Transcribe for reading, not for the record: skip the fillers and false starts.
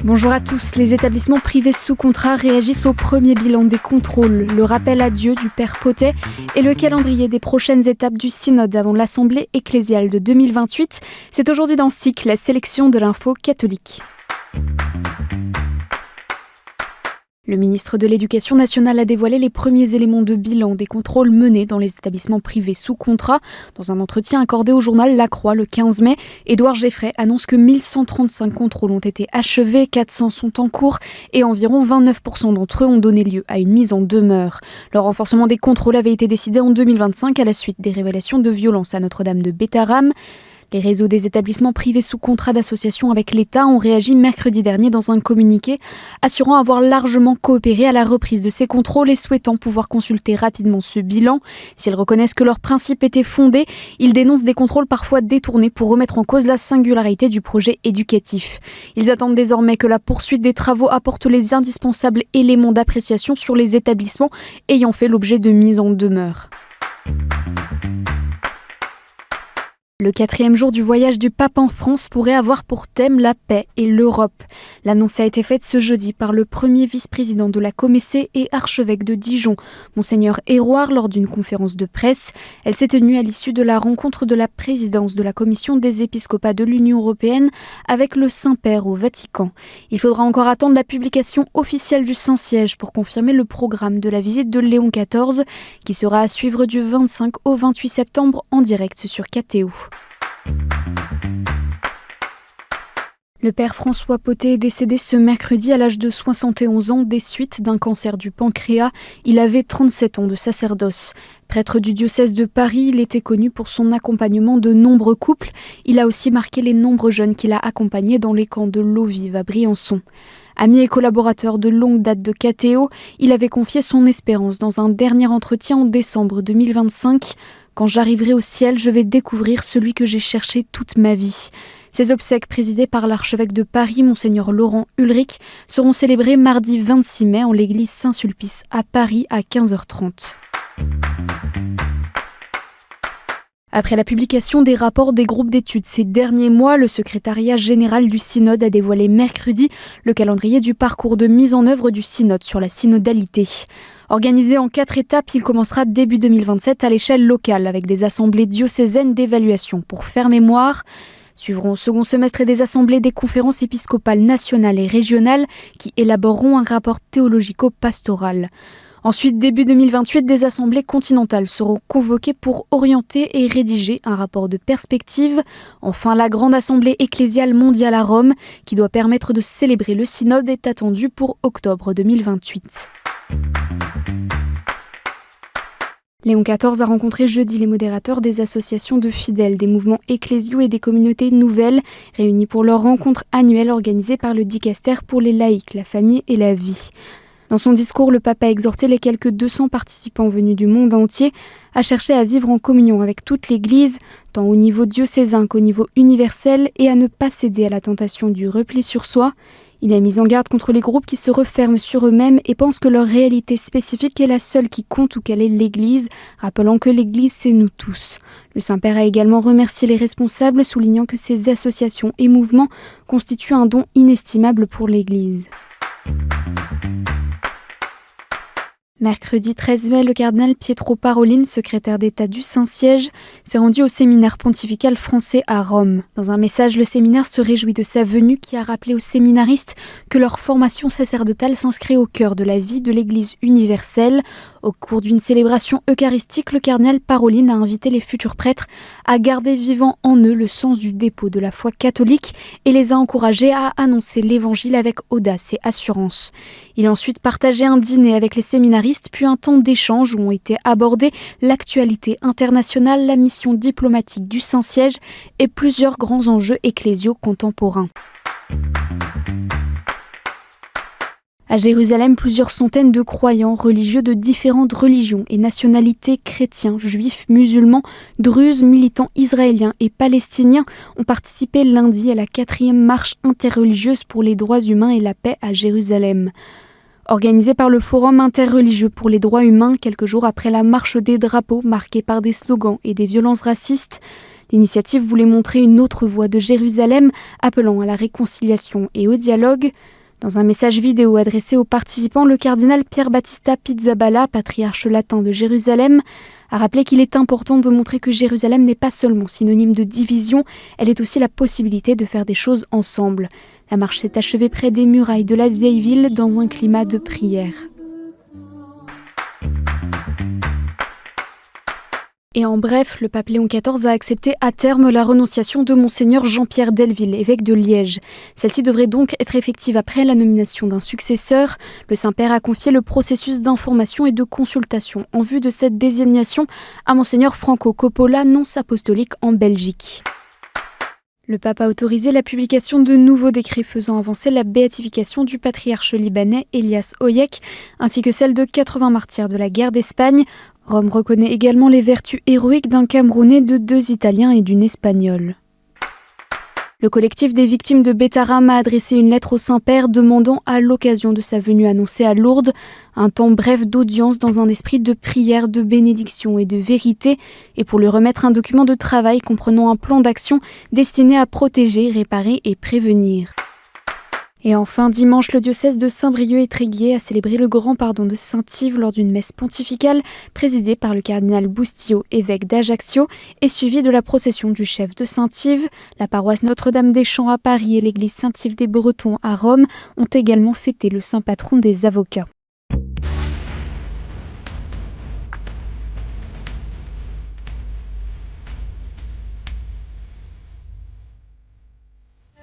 Bonjour à tous. Les établissements privés sous contrat réagissent au premier bilan des contrôles, le rappel à Dieu du Père Potet et le calendrier des prochaines étapes du synode avant l'Assemblée ecclésiale de 2028. C'est aujourd'hui dans SIC, la sélection de l'info catholique. Le ministre de l'Éducation nationale a dévoilé les premiers éléments de bilan des contrôles menés dans les établissements privés sous contrat. Dans un entretien accordé au journal La Croix le 15 mai, Édouard Geffray annonce que 1135 contrôles ont été achevés, 400 sont en cours et environ 29% d'entre eux ont donné lieu à une mise en demeure. Le renforcement des contrôles avait été décidé en 2025 à la suite des révélations de violences à Notre-Dame de Bétharram. Les réseaux des établissements privés sous contrat d'association avec l'État ont réagi mercredi dernier dans un communiqué, assurant avoir largement coopéré à la reprise de ces contrôles et souhaitant pouvoir consulter rapidement ce bilan. S'ils reconnaissent que leurs principes étaient fondés, ils dénoncent des contrôles parfois détournés pour remettre en cause la singularité du projet éducatif. Ils attendent désormais que la poursuite des travaux apporte les indispensables éléments d'appréciation sur les établissements ayant fait l'objet de mise en demeure. Le 4e jour du voyage du pape en France pourrait avoir pour thème la paix et l'Europe. L'annonce a été faite ce jeudi par le premier vice-président de la Comessée et archevêque de Dijon, Monseigneur Héroard, lors d'une conférence de presse. Elle s'est tenue à l'issue de la rencontre de la présidence de la Commission des épiscopats de l'Union européenne avec le Saint-Père au Vatican. Il faudra encore attendre la publication officielle du Saint-Siège pour confirmer le programme de la visite de Léon XIV, qui sera à suivre du 25 au 28 septembre en direct sur KTO. Le père François Potet est décédé ce mercredi à l'âge de 71 ans des suites d'un cancer du pancréas. Il avait 37 ans de sacerdoce. Prêtre du diocèse de Paris, il était connu pour son accompagnement de nombreux couples. Il a aussi marqué les nombreux jeunes qu'il a accompagnés dans les camps de l'eau vive à Briançon. Ami et collaborateur de longue date de KTO, il avait confié son espérance dans un dernier entretien en décembre 2025. « Quand j'arriverai au ciel, je vais découvrir celui que j'ai cherché toute ma vie ». Ces obsèques, présidées par l'archevêque de Paris, Monseigneur Laurent Ulrich, seront célébrées mardi 26 mai en l'église Saint-Sulpice à Paris à 15h30. Après la publication des rapports des groupes d'études ces derniers mois, le secrétariat général du synode a dévoilé mercredi le calendrier du parcours de mise en œuvre du synode sur la synodalité. Organisé en 4 étapes, il commencera début 2027 à l'échelle locale avec des assemblées diocésaines d'évaluation pour faire mémoire. Suivront au second semestre des assemblées des conférences épiscopales nationales et régionales qui élaboreront un rapport théologico-pastoral. Ensuite, début 2028, des assemblées continentales seront convoquées pour orienter et rédiger un rapport de perspective. Enfin, la grande assemblée ecclésiale mondiale à Rome, qui doit permettre de célébrer le synode, est attendue pour octobre 2028. Léon XIV a rencontré jeudi les modérateurs des associations de fidèles, des mouvements ecclésiaux et des communautés nouvelles, réunis pour leur rencontre annuelle organisée par le Dicaster pour les laïcs, la famille et la vie. Dans son discours, le pape a exhorté les quelques 200 participants venus du monde entier à chercher à vivre en communion avec toute l'Église, tant au niveau diocésain qu'au niveau universel, et à ne pas céder à la tentation du repli sur soi. Il a mis en garde contre les groupes qui se referment sur eux-mêmes et pensent que leur réalité spécifique est la seule qui compte ou qu'elle est l'Église, rappelant que l'Église, c'est nous tous. Le Saint-Père a également remercié les responsables, soulignant que ces associations et mouvements constituent un don inestimable pour l'Église. Mercredi 13 mai, le cardinal Pietro Parolin, secrétaire d'État du Saint-Siège, s'est rendu au séminaire pontifical français à Rome. Dans un message, le séminaire se réjouit de sa venue qui a rappelé aux séminaristes que leur formation sacerdotale s'inscrit au cœur de la vie de l'Église universelle. Au cours d'une célébration eucharistique, le cardinal Parolin a invité les futurs prêtres à garder vivant en eux le sens du dépôt de la foi catholique et les a encouragés à annoncer l'Évangile avec audace et assurance. Il a ensuite partagé un dîner avec les séminaristes, puis un temps d'échange où ont été abordées l'actualité internationale, la mission diplomatique du Saint-Siège et plusieurs grands enjeux ecclésiaux contemporains. À Jérusalem, plusieurs centaines de croyants religieux de différentes religions et nationalités, chrétiens, juifs, musulmans, druzes, militants israéliens et palestiniens ont participé lundi à la 4e marche interreligieuse pour les droits humains et la paix à Jérusalem. Organisée par le Forum interreligieux pour les droits humains, quelques jours après la marche des drapeaux marquée par des slogans et des violences racistes, l'initiative voulait montrer une autre voie de Jérusalem, appelant à la réconciliation et au dialogue. Dans un message vidéo adressé aux participants, le cardinal Pier Battista Pizzaballa, patriarche latin de Jérusalem, a rappelé qu'il est important de montrer que Jérusalem n'est pas seulement synonyme de division, elle est aussi la possibilité de faire des choses ensemble. La marche s'est achevée près des murailles de la vieille ville dans un climat de prière. Et en bref, le pape Léon XIV a accepté à terme la renonciation de Monseigneur Jean-Pierre Delville, évêque de Liège. Celle-ci devrait donc être effective après la nomination d'un successeur. Le Saint-Père a confié le processus d'information et de consultation en vue de cette désignation à Monseigneur Franco Coppola, nonce apostolique en Belgique. Le pape a autorisé la publication de nouveaux décrets faisant avancer la béatification du patriarche libanais Elias Oyek, ainsi que celle de 80 martyrs de la guerre d'Espagne. Rome reconnaît également les vertus héroïques d'un Camerounais, de 2 Italiens et d'une Espagnole. Le collectif des victimes de Betaram a adressé une lettre au Saint-Père demandant, à l'occasion de sa venue annoncée à Lourdes, un temps bref d'audience dans un esprit de prière, de bénédiction et de vérité, et pour lui remettre un document de travail comprenant un plan d'action destiné à protéger, réparer et prévenir. Et enfin, dimanche, le diocèse de Saint-Brieuc-et-Tréguier a célébré le grand pardon de Saint-Yves lors d'une messe pontificale présidée par le cardinal Boustillot, évêque d'Ajaccio, et suivie de la procession du chef de Saint-Yves. La paroisse Notre-Dame-des-Champs à Paris et l'église Saint-Yves des Bretons à Rome ont également fêté le saint patron des avocats.